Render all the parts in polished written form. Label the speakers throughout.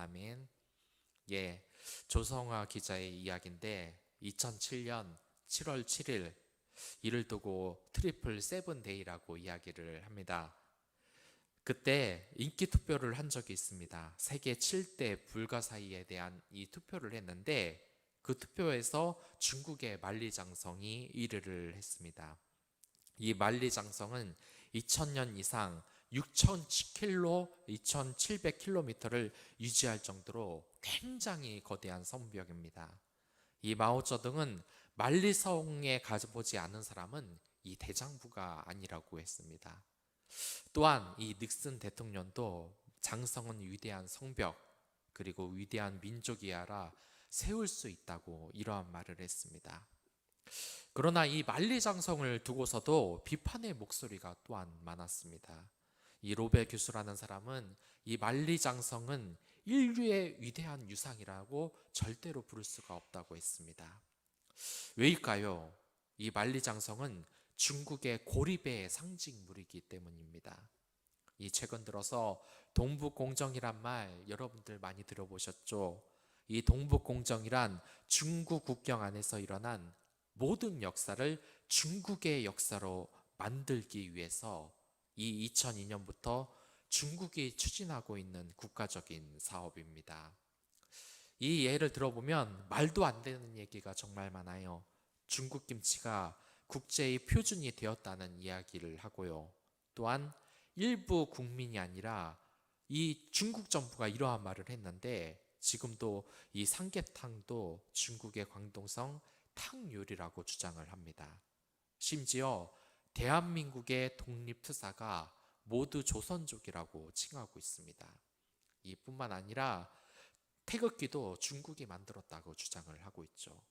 Speaker 1: 아멘. 예, 조성아 기자의 이야기인데 2007년 7월 7일 이를 두고 트리플 세븐 데이라고 이야기를 합니다. 그때 인기 투표를 한 적이 있습니다. 세계 7대 불가사의에 대한 이 투표를 했는데 그 투표에서 중국의 만리장성이 1위를 했습니다. 이 만리장성은 2000년 이상 6,000km, 2,700km를 유지할 정도로 굉장히 거대한 성벽입니다. 이 마오쩌둥은 만리성에 가보지 않은 사람은 이 대장부가 아니라고 했습니다. 또한 이 닉슨 대통령도 장성은 위대한 성벽 그리고 위대한 민족이야라 세울 수 있다고 이러한 말을 했습니다. 그러나 이 만리장성을 두고서도 비판의 목소리가 또한 많았습니다. 이 로베 교수라는 사람은 이 만리장성은 인류의 위대한 유산이라고 절대로 부를 수가 없다고 했습니다. 왜일까요? 이 만리장성은 중국의 고립의 상징물이기 때문입니다. 이 최근 들어서 동북공정이란 말 여러분들 많이 들어보셨죠? 이 동북공정이란 중국 국경 안에서 일어난 모든 역사를 중국의 역사로 만들기 위해서 이 2002년부터 중국이 추진하고 있는 국가적인 사업입니다. 이 예를 들어보면 말도 안 되는 얘기가 정말 많아요. 중국 김치가 국제의 표준이 되었다는 이야기를 하고요. 또한 일부 국민이 아니라 이 중국 정부가 이러한 말을 했는데 지금도 이 삼계탕도 중국의 광동성 탕 요리라고 주장을 합니다. 심지어 대한민국의 독립투사가 모두 조선족이라고 칭하고 있습니다. 이뿐만 아니라 태극기도 중국이 만들었다고 주장을 하고 있죠.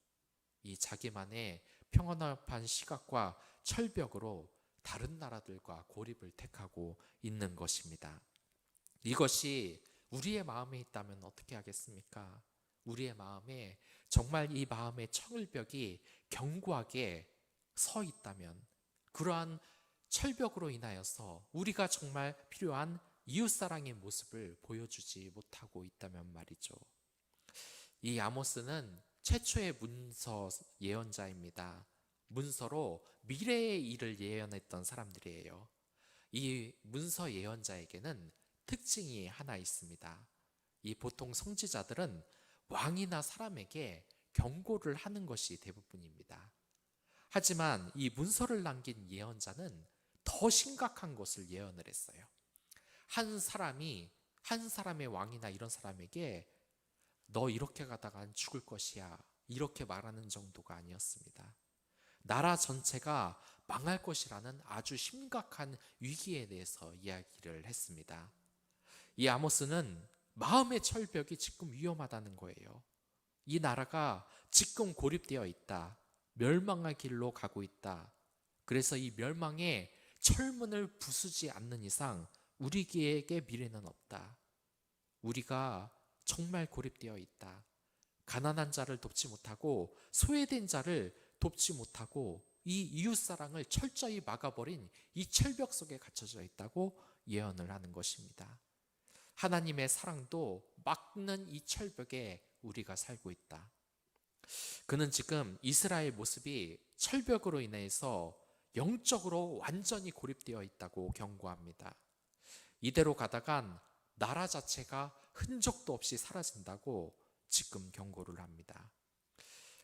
Speaker 1: 이 자기만의 평온한 시각과 철벽으로 다른 나라들과 고립을 택하고 있는 것입니다. 이것이 우리의 마음에 있다면 어떻게 하겠습니까? 우리의 마음에 정말 이 마음의 철벽이 견고하게 서 있다면 그러한 철벽으로 인하여서 우리가 정말 필요한 이웃사랑의 모습을 보여주지 못하고 있다면 말이죠. 이 아모스는 최초의 문서 예언자입니다. 문서로 미래의 일을 예언했던 사람들이에요. 이 문서 예언자에게는 특징이 하나 있습니다. 이 보통 선지자들은 왕이나 사람에게 경고를 하는 것이 대부분입니다. 하지만 이 문서를 남긴 예언자는 더 심각한 것을 예언을 했어요. 한 사람의 왕이나 이런 사람에게 너 이렇게 가다간 죽을 것이야 이렇게 말하는 정도가 아니었습니다. 나라 전체가 망할 것이라는 아주 심각한 위기에 대해서 이야기를 했습니다. 이 아모스는 마음의 철벽이 지금 위험하다는 거예요. 이 나라가 지금 고립되어 있다. 멸망의 길로 가고 있다. 그래서 이 멸망의 철문을 부수지 않는 이상 우리에게 미래는 없다. 우리가 정말 고립되어 있다. 가난한 자를 돕지 못하고 소외된 자를 돕지 못하고 이 이웃사랑을 철저히 막아버린 이 철벽 속에 갇혀져 있다고 예언을 하는 것입니다. 하나님의 사랑도 막는 이 철벽에 우리가 살고 있다. 그는 지금 이스라엘 모습이 철벽으로 인해서 영적으로 완전히 고립되어 있다고 경고합니다. 이대로 가다간 나라 자체가 흔적도 없이 사라진다고 지금 경고를 합니다.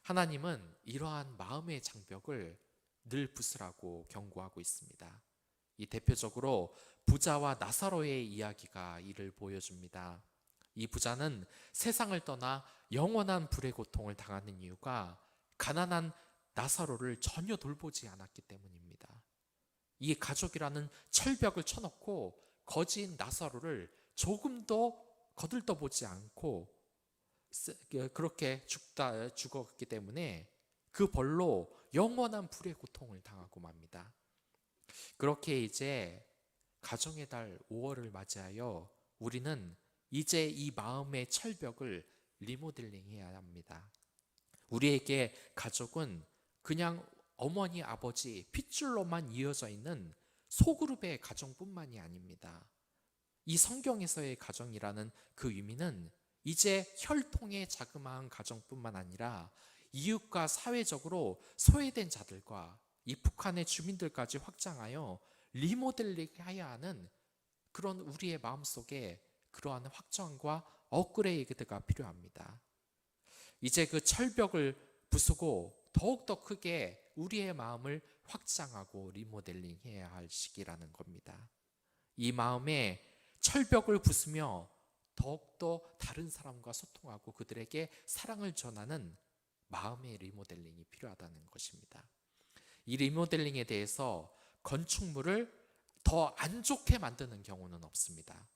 Speaker 1: 하나님은 이러한 마음의 장벽을 늘 부수라고 경고하고 있습니다. 이 대표적으로 부자와 나사로의 이야기가 이를 보여줍니다. 이 부자는 세상을 떠나 영원한 불의 고통을 당하는 이유가 가난한 나사로를 전혀 돌보지 않았기 때문입니다. 이 가족이라는 철벽을 쳐놓고 거지인 나사로를 조금도 거들떠보지 않고 그렇게 죽었기 때문에 그 벌로 영원한 불의 고통을 당하고 맙니다. 그렇게 이제 가정의 달 5월을 맞이하여 우리는 이제 이 마음의 철벽을 리모델링 해야 합니다. 우리에게 가족은 그냥 어머니, 아버지, 핏줄로만 이어져 있는 소그룹의 가정뿐만이 아닙니다. 이 성경에서의 가정이라는 그 의미는 이제 혈통의 자그마한 가정뿐만 아니라 이웃과 사회적으로 소외된 자들과 이 북한의 주민들까지 확장하여 리모델링해야 하는 그런 우리의 마음속에 그러한 확장과 업그레이드가 필요합니다. 이제 그 철벽을 부수고 더욱더 크게 우리의 마음을 확장하고 리모델링해야 할 시기라는 겁니다. 이 마음에 철벽을 부수며 더욱더 다른 사람과 소통하고 그들에게 사랑을 전하는 마음의 리모델링이 필요하다는 것입니다. 이 리모델링에 대해서 건축물을 더 안 좋게 만드는 경우는 없습니다.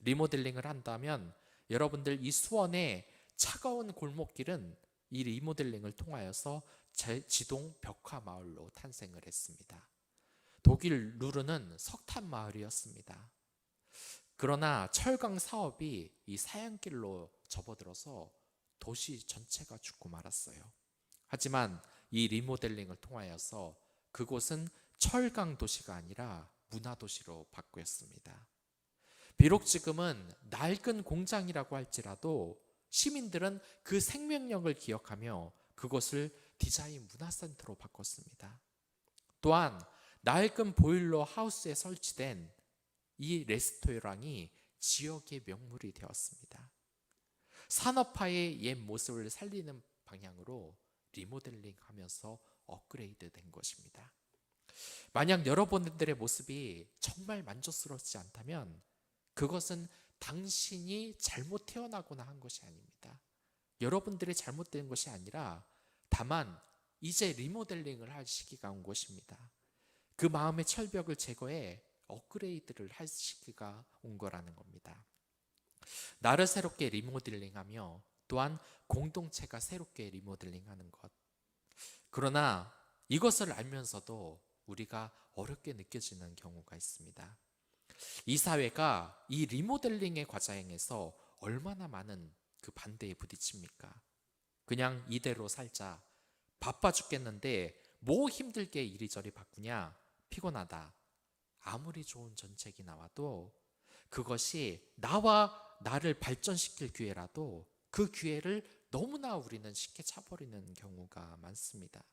Speaker 1: 리모델링을 한다면 여러분들 이 수원의 차가운 골목길은 이 리모델링을 통하여서 지동 벽화 마을로 탄생을 했습니다. 독일 루르는 석탄 마을이었습니다. 그러나 철강 사업이 이 사양길로 접어들어서 도시 전체가 죽고 말았어요. 하지만 이 리모델링을 통하여서 그곳은 철강 도시가 아니라 문화 도시로 바뀌었습니다. 비록 지금은 낡은 공장이라고 할지라도 시민들은 그 생명력을 기억하며 그것을 디자인 문화센터로 바꿨습니다. 또한 낡은 보일러 하우스에 설치된 이 레스토랑이 지역의 명물이 되었습니다. 산업화의 옛 모습을 살리는 방향으로 리모델링하면서 업그레이드 된 것입니다. 만약 여러분들의 모습이 정말 만족스럽지 않다면 그것은 당신이 잘못 태어나거나 한 것이 아닙니다. 여러분들이 잘못된 것이 아니라 다만 이제 리모델링을 할 시기가 온 것입니다. 그 마음의 철벽을 제거해 업그레이드를 할 시기가 온 거라는 겁니다. 나를 새롭게 리모델링하며 또한 공동체가 새롭게 리모델링하는 것. 그러나 이것을 알면서도 우리가 어렵게 느껴지는 경우가 있습니다. 이 사회가 이 리모델링의 과정에서 얼마나 많은 그 반대에 부딪힙니까? 그냥 이대로 살자. 바빠 죽겠는데 뭐 힘들게 이리저리 바꾸냐? 피곤하다. 아무리 좋은 정책이 나와도 그것이 나와 나를 발전시킬 기회라도 그 기회를 너무나 우리는 쉽게 차버리는 경우가 많습니다.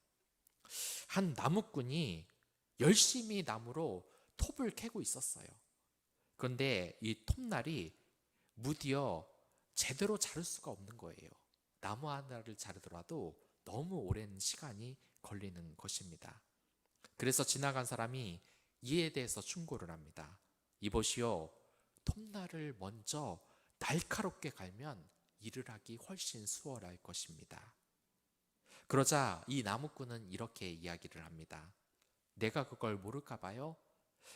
Speaker 1: 한 나무꾼이 열심히 나무로 톱을 캐고 있었어요. 그런데 이 톱날이 무디어 제대로 자를 수가 없는 거예요. 나무 하나를 자르더라도 너무 오랜 시간이 걸리는 것입니다. 그래서 지나간 사람이 이에 대해서 충고를 합니다. 이보시오, 톱날을 먼저 날카롭게 갈면 일을 하기 훨씬 수월할 것입니다. 그러자 이 나무꾼은 이렇게 이야기를 합니다. 내가 그걸 모를까 봐요?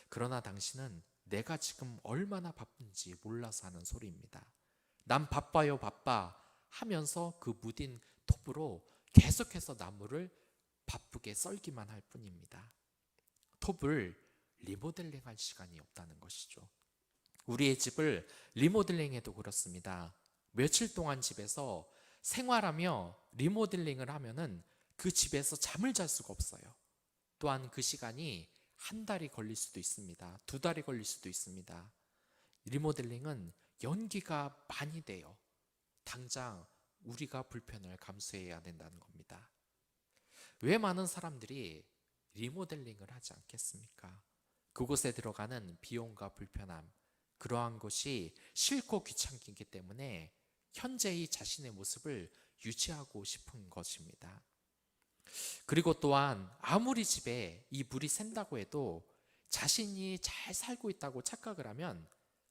Speaker 1: 그러나 당신은 내가 지금 얼마나 바쁜지 몰라서 하는 소리입니다. 난 바빠요, 바빠 하면서 그 무딘 톱으로 계속해서 나무를 바쁘게 썰기만 할 뿐입니다. 톱을 리모델링할 시간이 없다는 것이죠. 우리의 집을 리모델링해도 그렇습니다. 며칠 동안 집에서 생활하며 리모델링을 하면은 그 집에서 잠을 잘 수가 없어요. 또한 그 시간이 한 달이 걸릴 수도 있습니다. 2달이 걸릴 수도 있습니다. 리모델링은 연기가 많이 돼요. 당장 우리가 불편을 감수해야 된다는 겁니다. 왜 많은 사람들이 리모델링을 하지 않겠습니까? 그곳에 들어가는 비용과 불편함, 그러한 것이 싫고 귀찮기 때문에 현재의 자신의 모습을 유지하고 싶은 것입니다. 그리고 또한 아무리 집에 이 물이 샌다고 해도 자신이 잘 살고 있다고 착각을 하면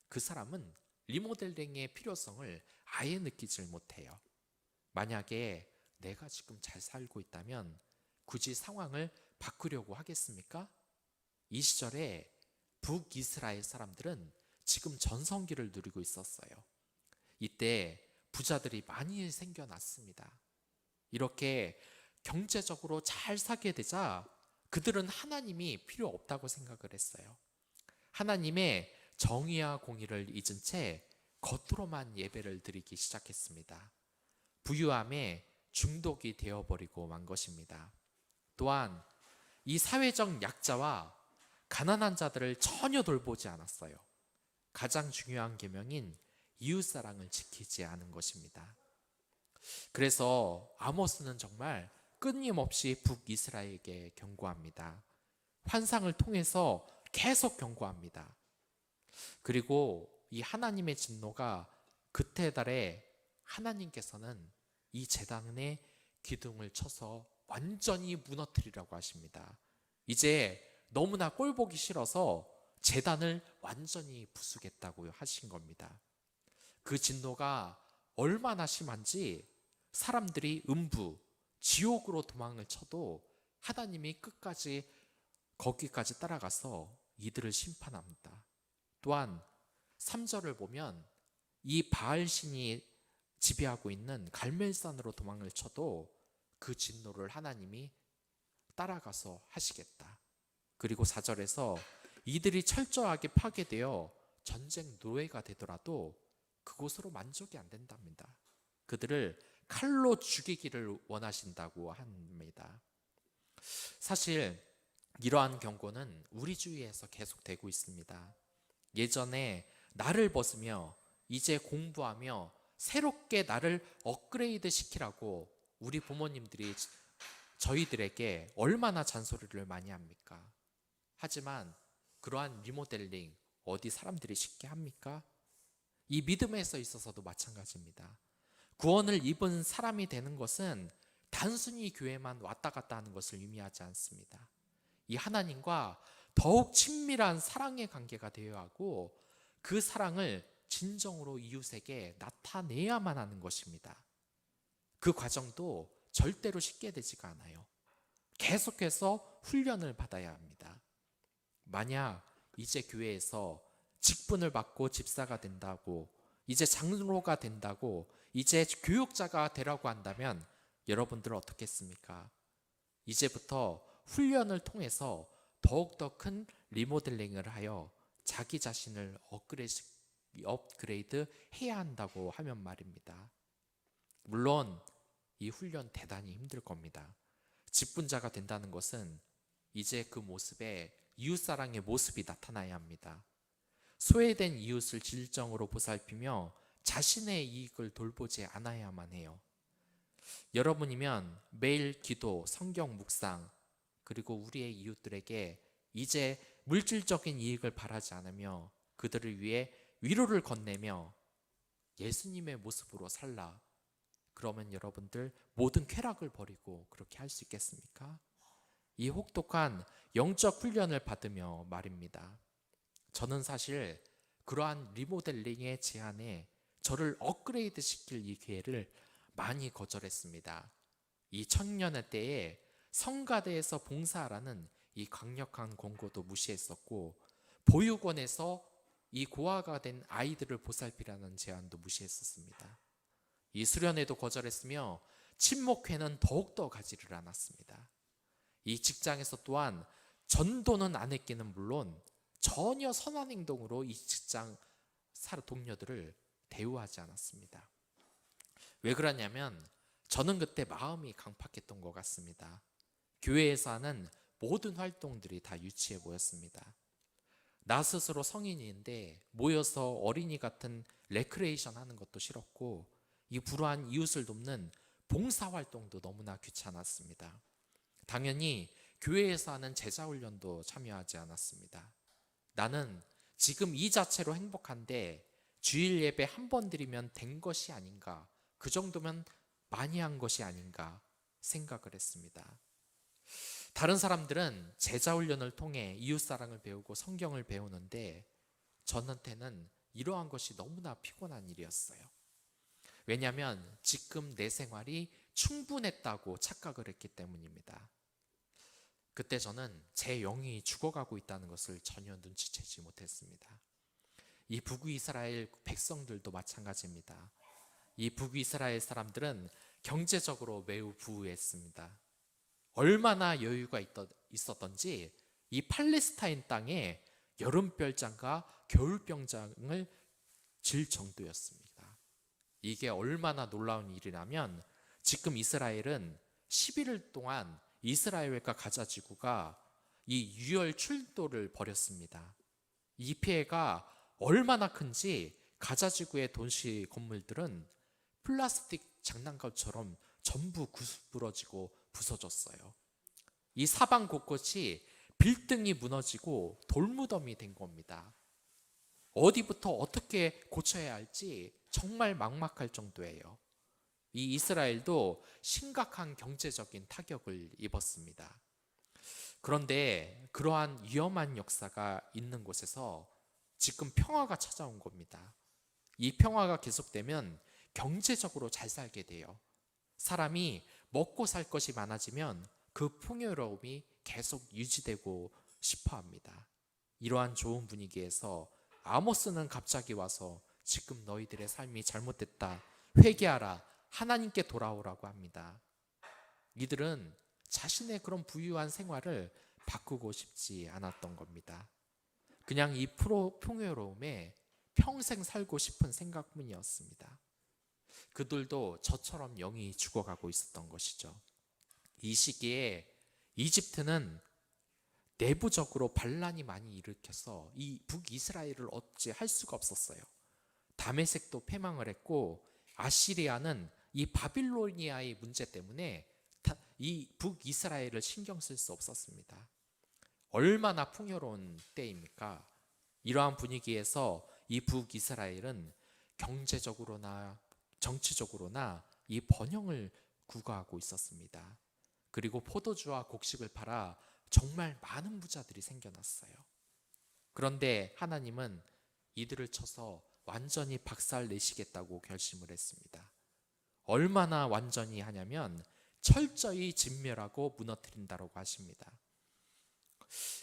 Speaker 1: 그 사람은 리모델링의 필요성을 아예 느끼질 못해요. 만약에 내가 지금 잘 살고 있다면 굳이 상황을 바꾸려고 하겠습니까? 이 시절에 북이스라엘 사람들은 지금 전성기를 누리고 있었어요. 이때 부자들이 많이 생겨났습니다. 이렇게 경제적으로 잘 사게 되자 그들은 하나님이 필요 없다고 생각을 했어요. 하나님의 정의와 공의를 잊은 채 겉으로만 예배를 드리기 시작했습니다. 부유함에 중독이 되어버리고 만 것입니다. 또한 이 사회적 약자와 가난한 자들을 전혀 돌보지 않았어요. 가장 중요한 계명인 이웃사랑을 지키지 않은 것입니다. 그래서 아모스는 정말 끊임없이 북이스라엘에게 경고합니다. 환상을 통해서 계속 경고합니다. 그리고 이 하나님의 진노가 그때 달에 하나님께서는 이 제단의 기둥을 쳐서 완전히 무너뜨리라고 하십니다. 이제 너무나 꼴보기 싫어서 제단을 완전히 부수겠다고 하신 겁니다. 그 진노가 얼마나 심한지 사람들이 음부, 지옥으로 도망을 쳐도 하나님이 끝까지 거기까지 따라가서 이들을 심판합니다. 또한 3절을 보면 이 바알신이 지배하고 있는 갈멜산으로 도망을 쳐도 그 진노를 하나님이 따라가서 하시겠다. 그리고 4절에서 이들이 철저하게 파괴되어 전쟁 노예가 되더라도 그곳으로 만족이 안 된답니다. 그들을 칼로 죽이기를 원하신다고 합니다. 사실 이러한 경고는 우리 주위에서 계속되고 있습니다. 예전에 나를 벗으며 이제 공부하며 새롭게 나를 업그레이드 시키라고 우리 부모님들이 저희들에게 얼마나 잔소리를 많이 합니까? 하지만 그러한 리모델링 어디 사람들이 쉽게 합니까? 이 믿음에서 있어서도 마찬가지입니다. 구원을 입은 사람이 되는 것은 단순히 교회만 왔다 갔다 하는 것을 의미하지 않습니다. 이 하나님과 더욱 친밀한 사랑의 관계가 되어야 하고 그 사랑을 진정으로 이웃에게 나타내야만 하는 것입니다. 그 과정도 절대로 쉽게 되지가 않아요. 계속해서 훈련을 받아야 합니다. 만약 이제 교회에서 직분을 받고 집사가 된다고, 이제 장로가 된다고, 이제 교육자가 되라고 한다면 여러분들은 어떻겠습니까? 이제부터 훈련을 통해서 더욱더 큰 리모델링을 하여 자기 자신을 업그레이드 해야 한다고 하면 말입니다. 물론 이 훈련 대단히 힘들 겁니다. 직분자가 된다는 것은 이제 그 모습에 이웃사랑의 모습이 나타나야 합니다. 소외된 이웃을 진정으로 보살피며 자신의 이익을 돌보지 않아야만 해요. 여러분이면 매일 기도, 성경 묵상, 그리고 우리의 이웃들에게 이제 물질적인 이익을 바라지 않으며 그들을 위해 위로를 건네며 예수님의 모습으로 살라. 그러면 여러분들 모든 쾌락을 버리고 그렇게 할 수 있겠습니까? 이 혹독한 영적 훈련을 받으며 말입니다. 저는 사실 그러한 리모델링의 제안에 저를 업그레이드 시킬 이 기회를 많이 거절했습니다. 이 청년의 때에 성가대에서 봉사하라는 이 강력한 권고도 무시했었고, 보육원에서 이 고아가 된 아이들을 보살피라는 제안도 무시했었습니다. 이 수련회도 거절했으며 친목회는 더욱더 가지를 않았습니다. 이 직장에서 또한 전도는 안 했기는 물론 전혀 선한 행동으로 이 직장 동료들을 대우하지 않았습니다. 왜 그러냐면 저는 그때 마음이 강팍했던 것 같습니다. 교회에서 하는 모든 활동들이 다 유치해 보였습니다. 나 스스로 성인인데 모여서 어린이 같은 레크레이션 하는 것도 싫었고, 이 불우한 이웃을 돕는 봉사활동도 너무나 귀찮았습니다. 당연히 교회에서 하는 제자훈련도 참여하지 않았습니다. 나는 지금 이 자체로 행복한데 주일 예배 한 번 드리면 된 것이 아닌가, 그 정도면 많이 한 것이 아닌가 생각을 했습니다. 다른 사람들은 제자훈련을 통해 이웃사랑을 배우고 성경을 배우는데 저한테는 이러한 것이 너무나 피곤한 일이었어요. 왜냐하면 지금 내 생활이 충분했다고 착각을 했기 때문입니다. 그때 저는 제 영이 죽어가고 있다는 것을 전혀 눈치채지 못했습니다. 이 북이스라엘 백성들도 마찬가지입니다. 이 북이스라엘 사람들은 경제적으로 매우 부유했습니다. 얼마나 여유가 있었던지 이 팔레스타인 땅에 여름별장과 겨울병장을 질 정도였습니다. 이게 얼마나 놀라운 일이라면 지금 이스라엘은 11일 동안 이스라엘과 가자 지구가 이 유혈 출도를 벌였습니다. 이 피해가 얼마나 큰지 가자지구의 도시 건물들은 플라스틱 장난감처럼 전부 구부러지고 부서졌어요. 이 사방 곳곳이 빌딩이 무너지고 돌무덤이 된 겁니다. 어디부터 어떻게 고쳐야 할지 정말 막막할 정도예요. 이 이스라엘도 심각한 경제적인 타격을 입었습니다. 그런데 그러한 위험한 역사가 있는 곳에서 지금 평화가 찾아온 겁니다. 이 평화가 계속되면 경제적으로 잘 살게 돼요. 사람이 먹고 살 것이 많아지면 그 풍요로움이 계속 유지되고 싶어 합니다. 이러한 좋은 분위기에서 아모스는 갑자기 와서 지금 너희들의 삶이 잘못됐다. 회개하라. 하나님께 돌아오라고 합니다. 이들은 자신의 그런 부유한 생활을 바꾸고 싶지 않았던 겁니다. 그냥 이 풍요로움에 평생 살고 싶은 생각뿐이었습니다. 그들도 저처럼 영이 죽어가고 있었던 것이죠. 이 시기에 이집트는 내부적으로 반란이 많이 일으켜서 이 북이스라엘을 어찌할 수가 없었어요. 다메섹도 패망을 했고 아시리아는 이 바빌로니아의 문제 때문에 이 북이스라엘을 신경 쓸 수 없었습니다. 얼마나 풍요로운 때입니까? 이러한 분위기에서 이 북이스라엘은 경제적으로나 정치적으로나 이 번영을 구가하고 있었습니다. 그리고 포도주와 곡식을 팔아 정말 많은 부자들이 생겨났어요. 그런데 하나님은 이들을 쳐서 완전히 박살 내시겠다고 결심을 했습니다. 얼마나 완전히 하냐면 철저히 진멸하고 무너뜨린다고 하십니다.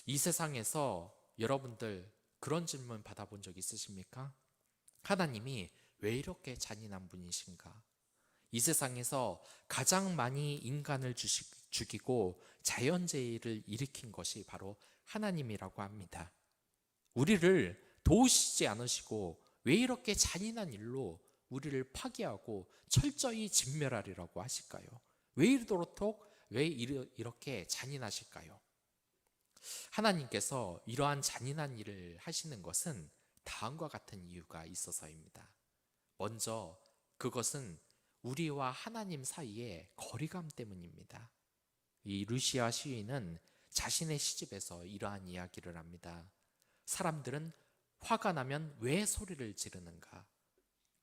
Speaker 1: 이 세상에서 여러분들 그런 질문 받아본 적 있으십니까? 하나님이 왜 이렇게 잔인한 분이신가? 이 세상에서 가장 많이 인간을 죽이고 자연재해를 일으킨 것이 바로 하나님이라고 합니다. 우리를 도우시지 않으시고 왜 이렇게 잔인한 일로 우리를 파괴하고 철저히 진멸하리라고 하실까요? 왜 이렇게 잔인하실까요? 하나님께서 이러한 잔인한 일을 하시는 것은 다음과 같은 이유가 있어서입니다. 먼저 그것은 우리와 하나님 사이의 거리감 때문입니다. 이 루시아 시인은 자신의 시집에서 이러한 이야기를 합니다. 사람들은 화가 나면 왜 소리를 지르는가?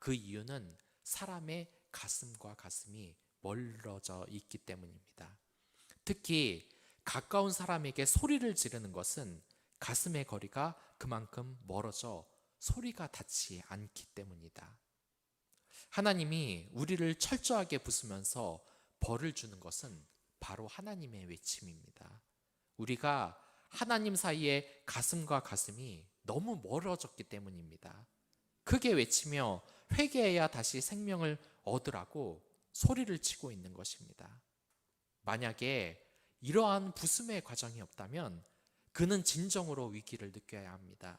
Speaker 1: 그 이유는 사람의 가슴과 가슴이 멀어져 있기 때문입니다. 특히 가까운 사람에게 소리를 지르는 것은 가슴의 거리가 그만큼 멀어져 소리가 닿지 않기 때문이다. 하나님이 우리를 철저하게 부수면서 벌을 주는 것은 바로 하나님의 외침입니다. 우리가 하나님 사이에 가슴과 가슴이 너무 멀어졌기 때문입니다. 크게 외치며 회개해야 다시 생명을 얻으라고 소리를 치고 있는 것입니다. 만약에 이러한 부숨의 과정이 없다면 그는 진정으로 위기를 느껴야 합니다.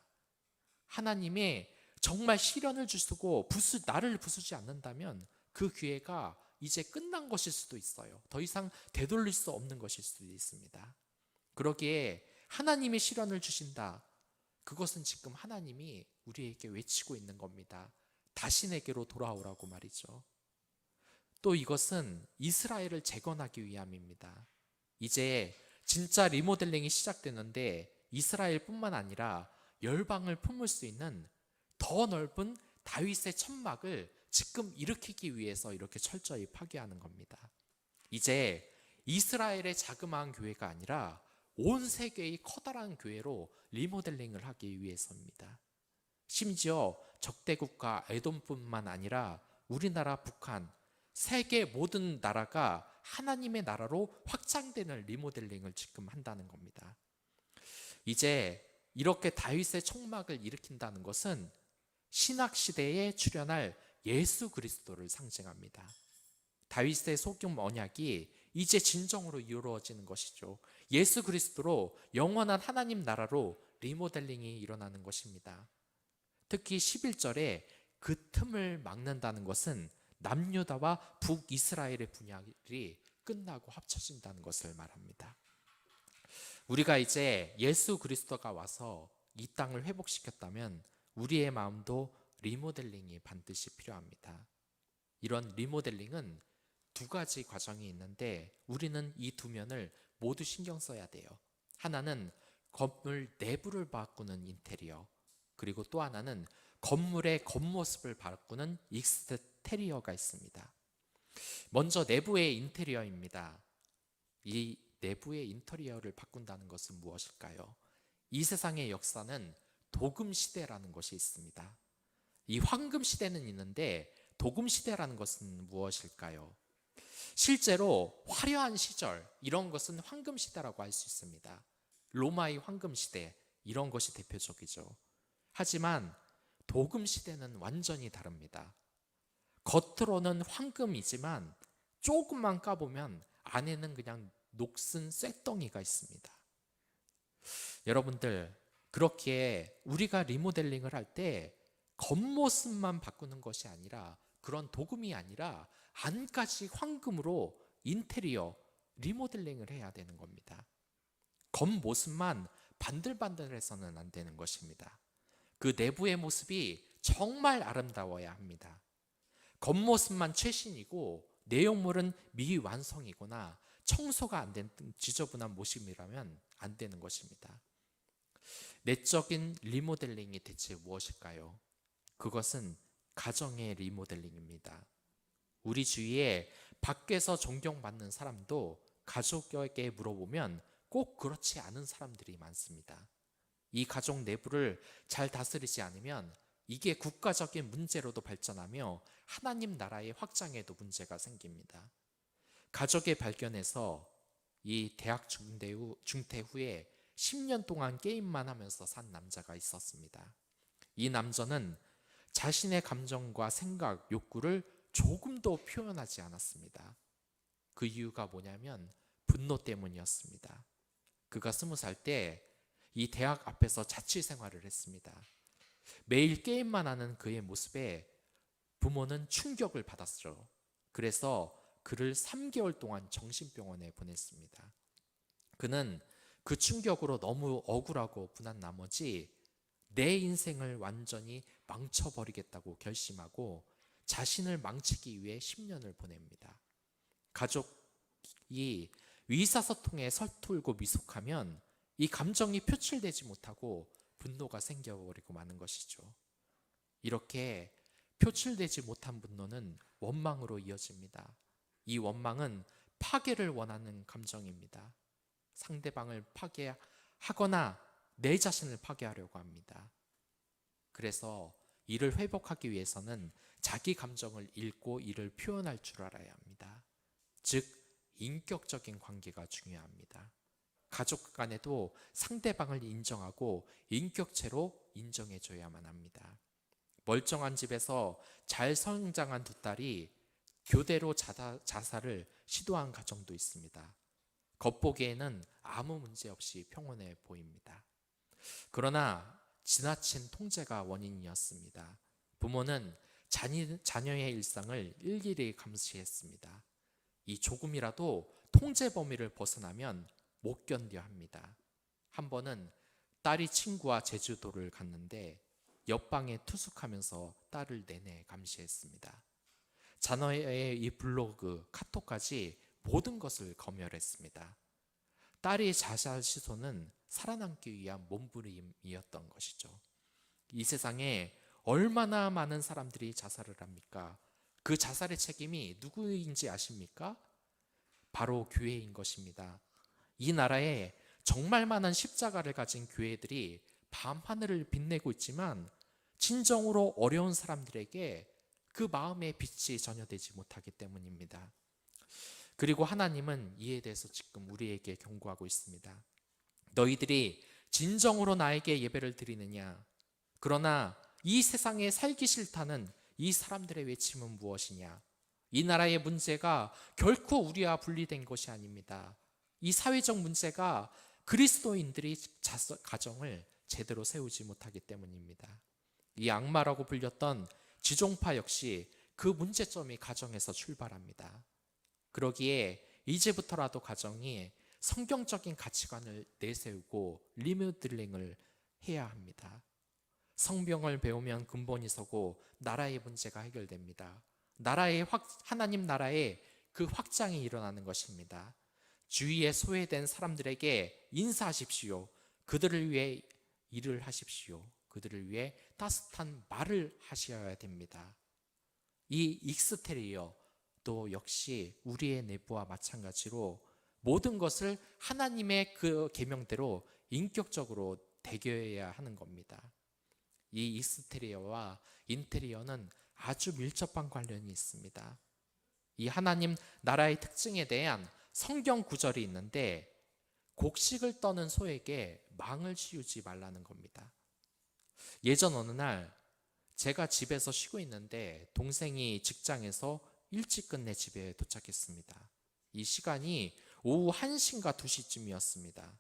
Speaker 1: 하나님의 정말 시련을 주시고 나를 부수지 않는다면 그 기회가 이제 끝난 것일 수도 있어요. 더 이상 되돌릴 수 없는 것일 수도 있습니다. 그러기에 하나님이 시련을 주신다. 그것은 지금 하나님이 우리에게 외치고 있는 겁니다. 다시 내게로 돌아오라고 말이죠. 또 이것은 이스라엘을 재건하기 위함입니다. 이제 진짜 리모델링이 시작되는데 이스라엘뿐만 아니라 열방을 품을 수 있는 더 넓은 다윗의 천막을 지금 일으키기 위해서 이렇게 철저히 파괴하는 겁니다. 이제 이스라엘의 자그마한 교회가 아니라 온 세계의 커다란 교회로 리모델링을 하기 위해서입니다. 심지어 적대국가 에돔뿐만 아니라 우리나라, 북한, 세계 모든 나라가 하나님의 나라로 확장되는 리모델링을 지금 한다는 겁니다. 이제 이렇게 다윗의 총막을 일으킨다는 것은 신학 시대에 출현할 예수 그리스도를 상징합니다. 다윗의 소금 언약이 이제 진정으로 이루어지는 것이죠. 예수 그리스도로 영원한 하나님 나라로 리모델링이 일어나는 것입니다. 특히 11절에 그 틈을 막는다는 것은 남유다와 북이스라엘의 분열이 끝나고 합쳐진다는 것을 말합니다. 우리가 이제 예수 그리스도가 와서 이 땅을 회복시켰다면 우리의 마음도 리모델링이 반드시 필요합니다. 이런 리모델링은 두 가지 과정이 있는데 우리는 이 두 면을 모두 신경 써야 돼요. 하나는 건물 내부를 바꾸는 인테리어, 그리고 또 하나는 건물의 겉모습을 바꾸는 익스테리어가 있습니다. 먼저 내부의 인테리어입니다. 이 내부의 인테리어를 바꾼다는 것은 무엇일까요? 이 세상의 역사는 도금 시대라는 것이 있습니다. 이 황금 시대는 있는데 도금 시대라는 것은 무엇일까요? 실제로 화려한 시절, 이런 것은 황금 시대라고 할 수 있습니다. 로마의 황금 시대, 이런 것이 대표적이죠. 하지만 도금 시대는 완전히 다릅니다. 겉으로는 황금이지만 조금만 까보면 안에는 그냥 녹슨 쇳덩이가 있습니다. 여러분들, 그렇게 우리가 리모델링을 할 때 겉모습만 바꾸는 것이 아니라, 그런 도금이 아니라 안까지 황금으로 인테리어 리모델링을 해야 되는 겁니다. 겉모습만 반들반들해서는 안 되는 것입니다. 그 내부의 모습이 정말 아름다워야 합니다. 겉모습만 최신이고 내용물은 미완성이거나 청소가 안 된 지저분한 모습이라면 안 되는 것입니다. 내적인 리모델링이 대체 무엇일까요? 그것은 가정의 리모델링입니다. 우리 주위에 밖에서 존경받는 사람도 가족에게 물어보면 꼭 그렇지 않은 사람들이 많습니다. 이 가족 내부를 잘 다스리지 않으면 이게 국가적인 문제로도 발전하며 하나님 나라의 확장에도 문제가 생깁니다. 가족의 발견에서 이 대학 중퇴 후에 10년 동안 게임만 하면서 산 남자가 있었습니다. 이 남자는 자신의 감정과 생각, 욕구를 조금도 표현하지 않았습니다. 그 이유가 뭐냐면 분노 때문이었습니다. 그가 20살 때 이 대학 앞에서 자취 생활을 했습니다. 매일 게임만 하는 그의 모습에 부모는 충격을 받았죠. 그래서 그를 3개월 동안 정신병원에 보냈습니다. 그는 그 충격으로 너무 억울하고 분한 나머지 내 인생을 완전히 망쳐버리겠다고 결심하고 자신을 망치기 위해 10년을 보냅니다. 가족이 의사소통에 서툴고 미숙하면 이 감정이 표출되지 못하고 분노가 생겨버리고 마는 것이죠. 이렇게 표출되지 못한 분노는 원망으로 이어집니다. 이 원망은 파괴를 원하는 감정입니다. 상대방을 파괴하거나 내 자신을 파괴하려고 합니다. 그래서 이를 회복하기 위해서는 자기 감정을 읽고 이를 표현할 줄 알아야 합니다. 즉, 인격적인 관계가 중요합니다. 가족 간에도 상대방을 인정하고 인격체로 인정해줘야만 합니다. 멀쩡한 집에서 잘 성장한 두 딸이 교대로 자살을 시도한 가정도 있습니다. 겉보기에는 아무 문제 없이 평온해 보입니다. 그러나 지나친 통제가 원인이었습니다. 부모는 자녀의 일상을 일일이 감시했습니다. 이 조금이라도 통제 범위를 벗어나면 못 견뎌 합니다. 한 번은 딸이 친구와 제주도를 갔는데 옆방에 투숙하면서 딸을 내내 감시했습니다. 자녀의 이 블로그, 카톡까지 모든 것을 검열했습니다. 딸의 자살 시도는 살아남기 위한 몸부림이었던 것이죠. 이 세상에 얼마나 많은 사람들이 자살을 합니까? 그 자살의 책임이 누구인지 아십니까? 바로 교회인 것입니다. 이 나라에 정말 많은 십자가를 가진 교회들이 밤하늘을 빛내고 있지만 진정으로 어려운 사람들에게 그 마음의 빛이 전혀 되지 못하기 때문입니다. 그리고 하나님은 이에 대해서 지금 우리에게 경고하고 있습니다. 너희들이 진정으로 나에게 예배를 드리느냐? 그러나 이 세상에 살기 싫다는 이 사람들의 외침은 무엇이냐? 이 나라의 문제가 결코 우리와 분리된 것이 아닙니다. 이 사회적 문제가 그리스도인들이 가정을 제대로 세우지 못하기 때문입니다. 이 악마라고 불렸던 지종파 역시 그 문제점이 가정에서 출발합니다. 그러기에 이제부터라도 가정이 성경적인 가치관을 내세우고 리모델링을 해야 합니다. 성경을 배우면 근본이 서고 나라의 문제가 해결됩니다. 하나님 나라의 그 확장이 일어나는 것입니다. 주위에 소외된 사람들에게 인사하십시오. 그들을 위해 일을 하십시오. 그들을 위해 따뜻한 말을 하셔야 됩니다. 이 익스테리어도 역시 우리의 내부와 마찬가지로 모든 것을 하나님의 그 계명대로 인격적으로 대겨해야 하는 겁니다. 이 익스테리어와 인테리어는 아주 밀접한 관련이 있습니다. 이 하나님 나라의 특징에 대한 성경 구절이 있는데, 곡식을 떠는 소에게 망을 씌우지 말라는 겁니다. 예전 어느 날 제가 집에서 쉬고 있는데 동생이 직장에서 일찍 끝내 집에 도착했습니다. 이 시간이 오후 1시인가 2시쯤이었습니다.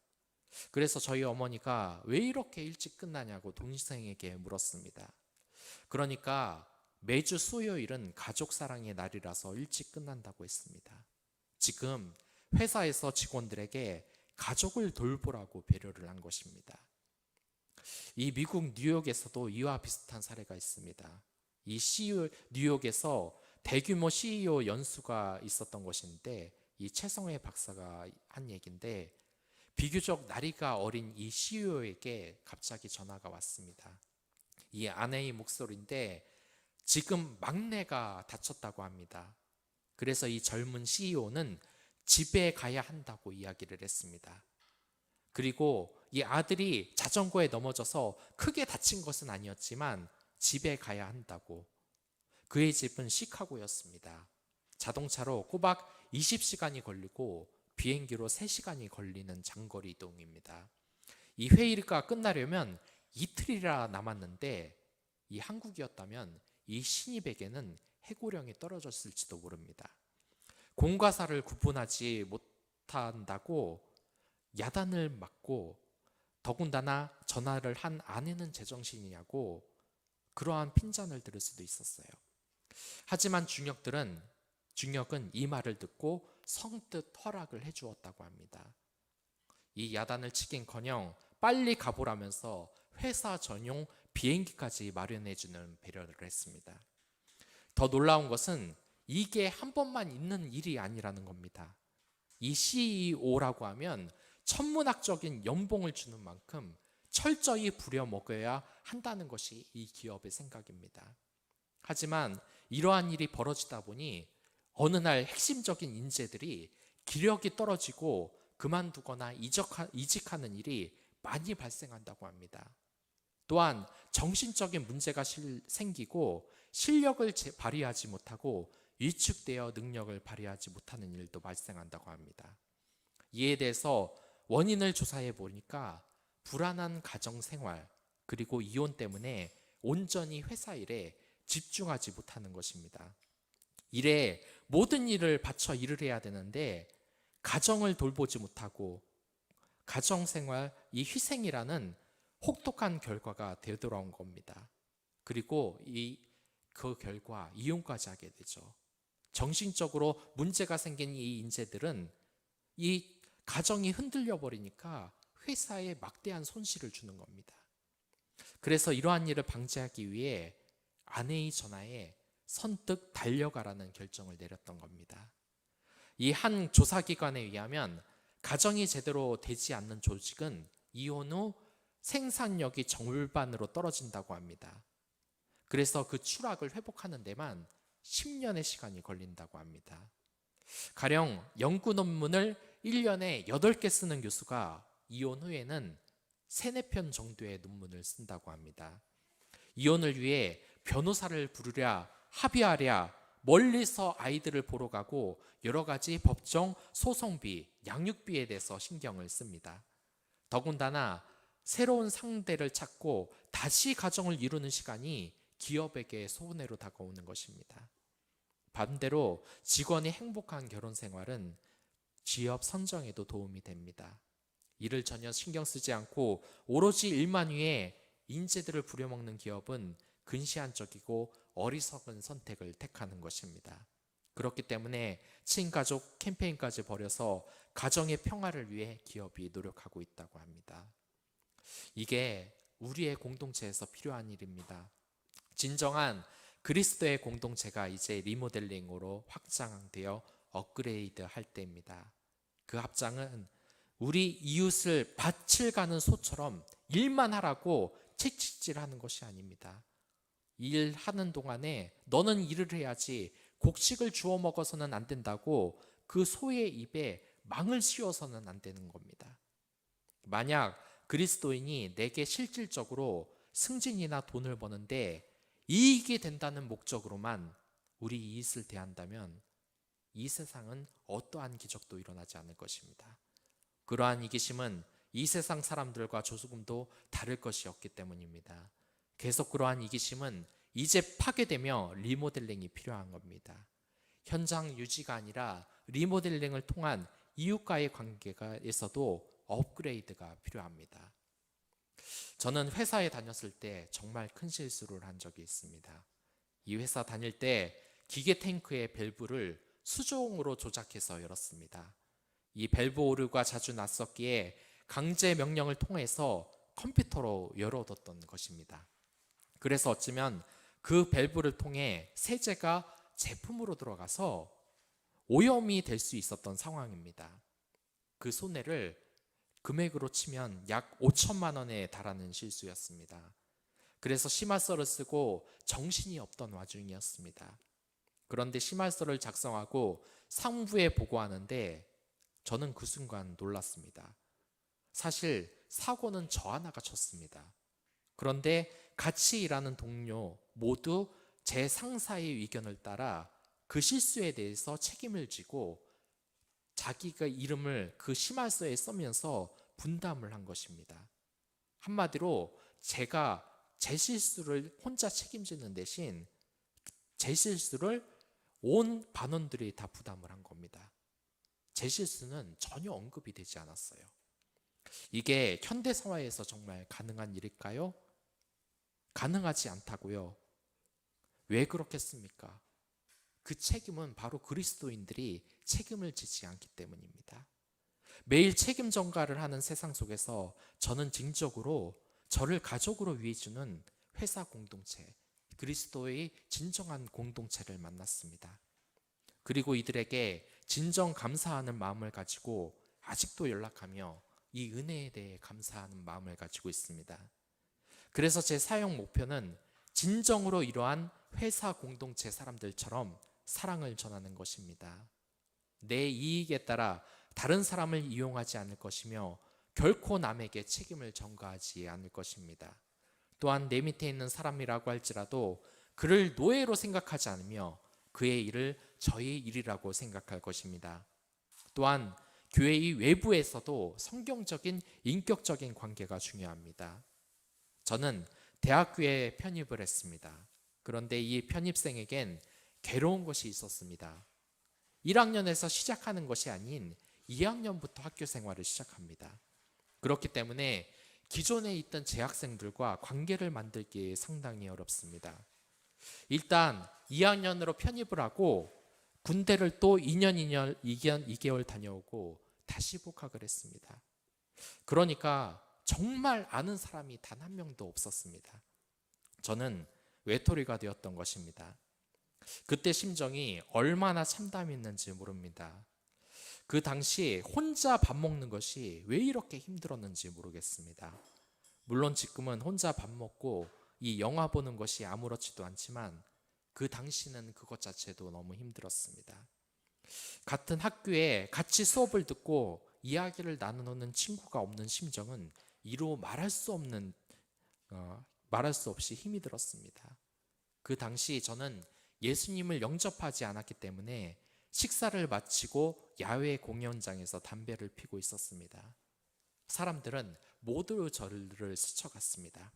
Speaker 1: 그래서 저희 어머니가 왜 이렇게 일찍 끝나냐고 동생에게 물었습니다. 그러니까 매주 수요일은 가족 사랑의 날이라서 일찍 끝난다고 했습니다. 지금 회사에서 직원들에게 가족을 돌보라고 배려를 한 것입니다. 이 미국 뉴욕에서도 이와 비슷한 사례가 있습니다. 이 뉴욕에서 대규모 CEO 연수가 있었던 것인데, 이 최성회 박사가 한 얘기인데, 비교적 나이가 어린 이 CEO에게 갑자기 전화가 왔습니다. 이 아내의 목소리인데 지금 막내가 다쳤다고 합니다. 그래서 이 젊은 CEO는 집에 가야 한다고 이야기를 했습니다. 그리고 이 아들이 자전거에 넘어져서 크게 다친 것은 아니었지만 집에 가야 한다고. 그의 집은 시카고였습니다. 자동차로 꼬박 20시간이 걸리고 비행기로 3시간이 걸리는 장거리 이동입니다. 이 회의가 끝나려면 이틀이나 남았는데, 이 한국이었다면 이 신입에게는 해고령이 떨어졌을지도 모릅니다. 공과 사를 구분하지 못한다고 야단을 맞고, 더군다나 전화를 한 아내는 제정신이냐고 그러한 핀잔을 들을 수도 있었어요. 하지만 중역은 이 말을 듣고 성뜻 허락을 해주었다고 합니다. 이 야단을 치긴커녕 빨리 가보라면서 회사 전용 비행기까지 마련해주는 배려를 했습니다. 더 놀라운 것은 이게 한 번만 있는 일이 아니라는 겁니다. 이 CEO라고 하면 천문학적인 연봉을 주는 만큼 철저히 부려먹어야 한다는 것이 이 기업의 생각입니다. 하지만 이러한 일이 벌어지다 보니 어느 날 핵심적인 인재들이 기력이 떨어지고 그만두거나 이직하는 일이 많이 발생한다고 합니다. 또한 정신적인 문제가 생기고 실력을 발휘하지 못하고 위축되어 능력을 발휘하지 못하는 일도 발생한다고 합니다. 이에 대해서 원인을 조사해 보니까 불안한 가정 생활, 그리고 이혼 때문에 온전히 회사 일에 집중하지 못하는 것입니다. 일에 모든 일을 바쳐 일을 해야 되는데 가정을 돌보지 못하고 가정생활, 이 희생이라는 혹독한 결과가 되돌아온 겁니다. 그리고 그 결과 이혼까지 하게 되죠. 정신적으로 문제가 생긴 이 인재들은 이 가정이 흔들려 버리니까 회사에 막대한 손실을 주는 겁니다. 그래서 이러한 일을 방지하기 위해 아내의 전화에 선뜻 달려가라는 결정을 내렸던 겁니다. 이 한 조사기관에 의하면 가정이 제대로 되지 않는 조직은 이혼 후 생산력이 절반으로 떨어진다고 합니다. 그래서 그 추락을 회복하는 데만 10년의 시간이 걸린다고 합니다. 가령 연구 논문을 1년에 8개 쓰는 교수가 이혼 후에는 3-4편 정도의 논문을 쓴다고 합니다. 이혼을 위해 변호사를 부르랴, 합의하랴, 멀리서 아이들을 보러 가고 여러 가지 법정 소송비, 양육비에 대해서 신경을 씁니다. 더군다나 새로운 상대를 찾고 다시 가정을 이루는 시간이 기업에게 손해로 다가오는 것입니다. 반대로 직원이 행복한 결혼 생활은 취업 선정에도 도움이 됩니다. 이를 전혀 신경 쓰지 않고 오로지 일만 위해 인재들을 부려먹는 기업은 근시안적이고 어리석은 선택을 택하는 것입니다. 그렇기 때문에 친가족 캠페인까지 벌여서 가정의 평화를 위해 기업이 노력하고 있다고 합니다. 이게 우리의 공동체에서 필요한 일입니다. 진정한 그리스도의 공동체가 이제 리모델링으로 확장되어 업그레이드 할 때입니다. 그 합장은 우리 이웃을 밭을 가는 소처럼 일만 하라고 채찍질하는 것이 아닙니다. 일하는 동안에 너는 일을 해야지 곡식을 주워 먹어서는 안 된다고 그 소의 입에 망을 씌워서는 안 되는 겁니다. 만약 그리스도인이 내게 실질적으로 승진이나 돈을 버는데 이익이 된다는 목적으로만 우리 이웃을 대한다면 이 세상은 어떠한 기적도 일어나지 않을 것입니다. 그러한 이기심은 이 세상 사람들과 조금도 다를 것이 없기 때문입니다. 계속 그러한 이기심은 이제 파괴되며 리모델링이 필요한 겁니다. 현장 유지가 아니라 리모델링을 통한 이웃과의 관계에서도 업그레이드가 필요합니다. 저는 회사에 다녔을 때 정말 큰 실수를 한 적이 있습니다. 이 회사 다닐 때 기계 탱크의 밸브를 수동으로 조작해서 열었습니다. 이 밸브 오류가 자주 났었기에 강제 명령을 통해서 컴퓨터로 열어뒀던 것입니다. 그래서 어쩌면 그 밸브를 통해 세제가 제품으로 들어가서 오염이 될 수 있었던 상황입니다. 그 손해를 금액으로 치면 약 5천만 원에 달하는 실수였습니다. 그래서 심할서를 쓰고 정신이 없던 와중이었습니다. 그런데 심할서를 작성하고 상부에 보고하는데 저는 그 순간 놀랐습니다. 사실 사고는 저 하나가 쳤습니다. 그런데 같이 일하는 동료 모두 제 상사의 의견을 따라 그 실수에 대해서 책임을 지고 자기가 이름을 그 심할서에 쓰면서 분담을 한 것입니다. 한마디로 제가 제 실수를 혼자 책임지는 대신 제 실수를 온 반원들이 다 부담을 한 겁니다. 제 실수는 전혀 언급이 되지 않았어요. 이게 현대사회에서 정말 가능한 일일까요? 가능하지 않다고요. 왜 그렇겠습니까? 그 책임은 바로 그리스도인들이 책임을 지지 않기 때문입니다. 매일 책임 전가를 하는 세상 속에서 저는 진적으로 저를 가족으로 위해주는 회사 공동체, 그리스도의 진정한 공동체를 만났습니다. 그리고 이들에게 진정 감사하는 마음을 가지고 아직도 연락하며 이 은혜에 대해 감사하는 마음을 가지고 있습니다. 그래서 제 사역 목표는 진정으로 이러한 회사 공동체 사람들처럼 사랑을 전하는 것입니다. 내 이익에 따라 다른 사람을 이용하지 않을 것이며 결코 남에게 책임을 전가하지 않을 것입니다. 또한 내 밑에 있는 사람이라고 할지라도 그를 노예로 생각하지 않으며 그의 일을 저의 일이라고 생각할 것입니다. 또한 교회의 외부에서도 성경적인 인격적인 관계가 중요합니다. 저는 대학교에 편입을 했습니다. 그런데 이 편입생에겐 괴로운 것이 있었습니다. 1학년에서 시작하는 것이 아닌 2학년부터 학교 생활을 시작합니다. 그렇기 때문에 기존에 있던 재학생들과 관계를 만들기 상당히 어렵습니다. 일단 2학년으로 편입을 하고 군대를 또 2개월 다녀오고 다시 복학을 했습니다. 그러니까 정말 아는 사람이 단 한 명도 없었습니다. 저는 외톨이가 되었던 것입니다. 그때 심정이 얼마나 참담했는지 모릅니다. 그 당시 혼자 밥 먹는 것이 왜 이렇게 힘들었는지 모르겠습니다. 물론 지금은 혼자 밥 먹고 이 영화 보는 것이 아무렇지도 않지만 그 당시는 그것 자체도 너무 힘들었습니다. 같은 학교에 같이 수업을 듣고 이야기를 나누는 친구가 없는 심정은 이루 말할 수 없이 힘이 들었습니다. 그 당시 저는 예수님을 영접하지 않았기 때문에 식사를 마치고 야외 공연장에서 담배를 피고 있었습니다. 사람들은 모두 저를 스쳐갔습니다.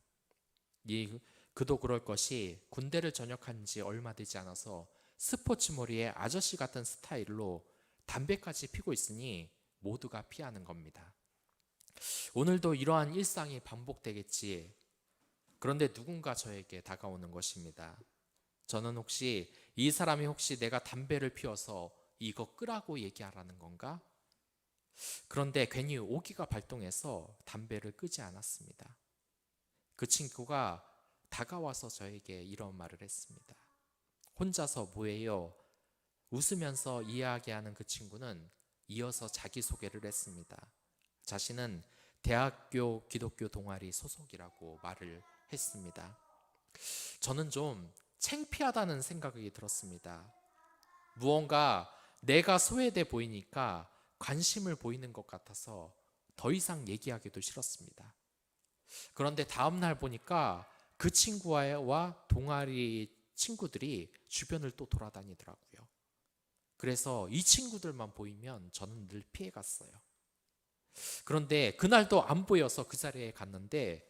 Speaker 1: 그도 그럴 것이 군대를 전역한 지 얼마 되지 않아서 스포츠 머리에 아저씨 같은 스타일로 담배까지 피고 있으니 모두가 피하는 겁니다. 오늘도 이러한 일상이 반복되겠지. 그런데 누군가 저에게 다가오는 것입니다. 저는 혹시 이 사람이 혹시 내가 담배를 피워서 이거 끄라고 얘기하라는 건가? 그런데 괜히 오기가 발동해서 담배를 끄지 않았습니다. 그 친구가 다가와서 저에게 이런 말을 했습니다. 혼자서 뭐해요? 웃으면서 이야기하는 그 친구는 이어서 자기소개를 했습니다. 자신은 대학교 기독교 동아리 소속이라고 말을 했습니다. 저는 좀 창피하다는 생각이 들었습니다. 무언가 내가 소외돼 보이니까 관심을 보이는 것 같아서 더 이상 얘기하기도 싫었습니다. 그런데 다음날 보니까 그 친구와 동아리 친구들이 주변을 또 돌아다니더라고요. 그래서 이 친구들만 보이면 저는 늘 피해갔어요. 그런데 그날도 안 보여서 그 자리에 갔는데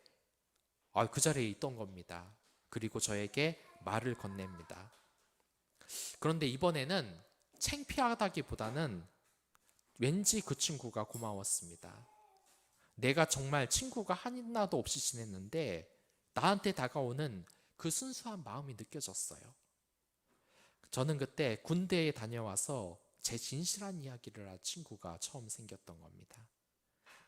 Speaker 1: 그 자리에 있던 겁니다. 그리고 저에게 말을 건넵니다. 그런데 이번에는 창피하다기보다는 왠지 그 친구가 고마웠습니다. 내가 정말 친구가 하나도 없이 지냈는데 나한테 다가오는 그 순수한 마음이 느껴졌어요. 저는 그때 군대에 다녀와서 제 진실한 이야기를 할 친구가 처음 생겼던 겁니다.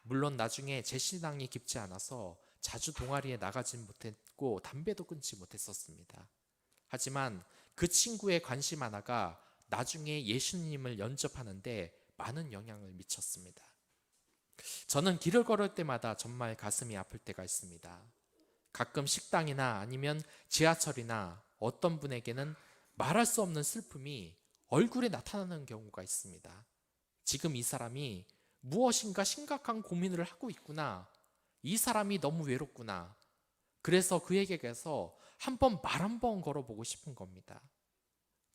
Speaker 1: 물론 나중에 제 신앙이 깊지 않아서 자주 동아리에 나가진 못했고 담배도 끊지 못했었습니다. 하지만 그 친구의 관심 하나가 나중에 예수님을 영접하는데 많은 영향을 미쳤습니다. 저는 길을 걸을 때마다 정말 가슴이 아플 때가 있습니다. 가끔 식당이나 아니면 지하철이나 어떤 분에게는 말할 수 없는 슬픔이 얼굴에 나타나는 경우가 있습니다. 지금 이 사람이 무엇인가 심각한 고민을 하고 있구나. 이 사람이 너무 외롭구나. 그래서 그에게 가서 한번 말 한번 걸어보고 싶은 겁니다.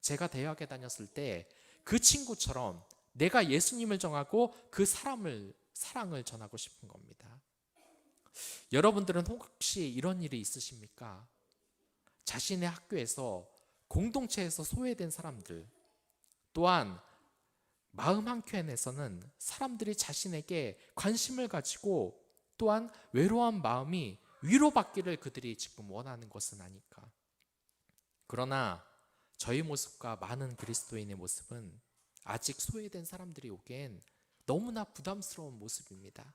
Speaker 1: 제가 대학에 다녔을 때 그 친구처럼 내가 예수님을 정하고 그 사람을 사랑을 전하고 싶은 겁니다. 여러분들은 혹시 이런 일이 있으십니까? 자신의 학교에서 공동체에서 소외된 사람들, 또한 마음 한켠에서는 사람들이 자신에게 관심을 가지고 또한 외로운 마음이 위로받기를 그들이 지금 원하는 것은 아닐까. 그러나 저희 모습과 많은 그리스도인의 모습은 아직 소외된 사람들이 오기엔 너무나 부담스러운 모습입니다.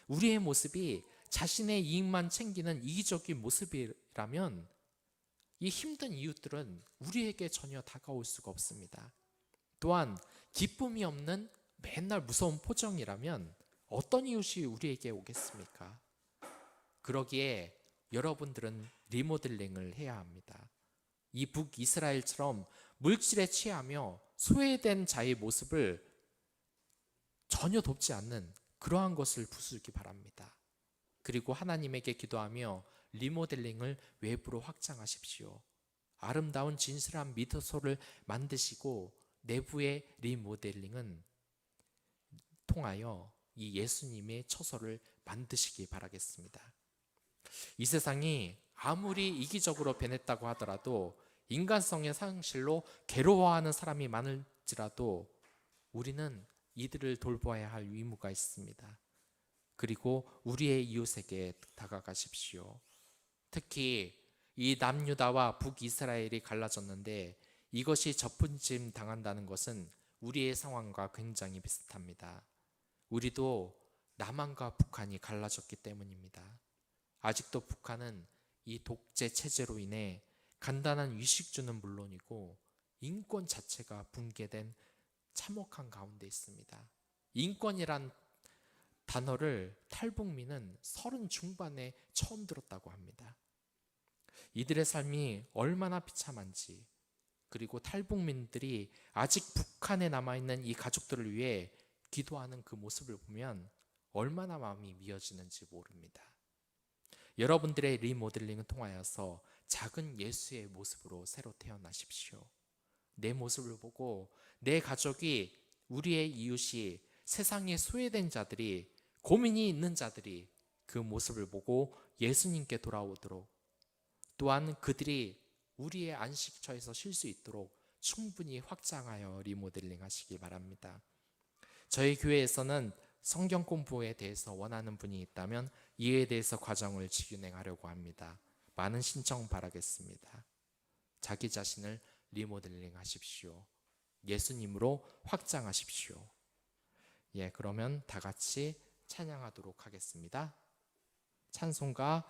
Speaker 1: 우리의 모습이 자신의 이익만 챙기는 이기적인 모습이라면 이 힘든 이웃들은 우리에게 전혀 다가올 수가 없습니다. 또한 기쁨이 없는 맨날 무서운 포정이라면 어떤 이웃이 우리에게 오겠습니까? 그러기에 여러분들은 리모델링을 해야 합니다. 이 북이스라엘처럼 물질에 취하며 소외된 자의 모습을 전혀 돕지 않는 그러한 것을 부수기 바랍니다. 그리고 하나님에게 기도하며 리모델링을 외부로 확장하십시오. 아름다운 진실한 미소를 만드시고 내부의 리모델링은 통하여 이 예수님의 처소를 만드시기 바라겠습니다. 이 세상이 아무리 이기적으로 변했다고 하더라도 인간성의 상실로 괴로워하는 사람이 많을지라도 우리는 이들을 돌보아야 할 의무가 있습니다. 그리고 우리의 이웃에게 다가가십시오. 특히 이 남유다와 북이스라엘이 갈라졌는데 이것이 접근심 당한다는 것은 우리의 상황과 굉장히 비슷합니다. 우리도 남한과 북한이 갈라졌기 때문입니다. 아직도 북한은 이 독재 체제로 인해 간단한 위식주는 물론이고 인권 자체가 붕괴된 참혹한 가운데 있습니다. 인권이란 단어를 탈북민은 30 중반에 처음 들었다고 합니다. 이들의 삶이 얼마나 비참한지, 그리고 탈북민들이 아직 북한에 남아있는 이 가족들을 위해 기도하는 그 모습을 보면 얼마나 마음이 미어지는지 모릅니다. 여러분들의 리모델링을 통하여서 작은 예수의 모습으로 새로 태어나십시오. 내 모습을 보고 내 가족이, 우리의 이웃이, 세상에 소외된 자들이, 고민이 있는 자들이 그 모습을 보고 예수님께 돌아오도록, 또한 그들이 우리의 안식처에서 쉴 수 있도록 충분히 확장하여 리모델링 하시기 바랍니다. 저희 교회에서는 성경 공부에 대해서 원하는 분이 있다면 이에 대해서 과정을 진행하려고 합니다. 많은 신청 바라겠습니다. 자기 자신을 리모델링 하십시오. 예수님으로 확장하십시오. 그러면 다 같이 찬양하도록 하겠습니다. 찬송가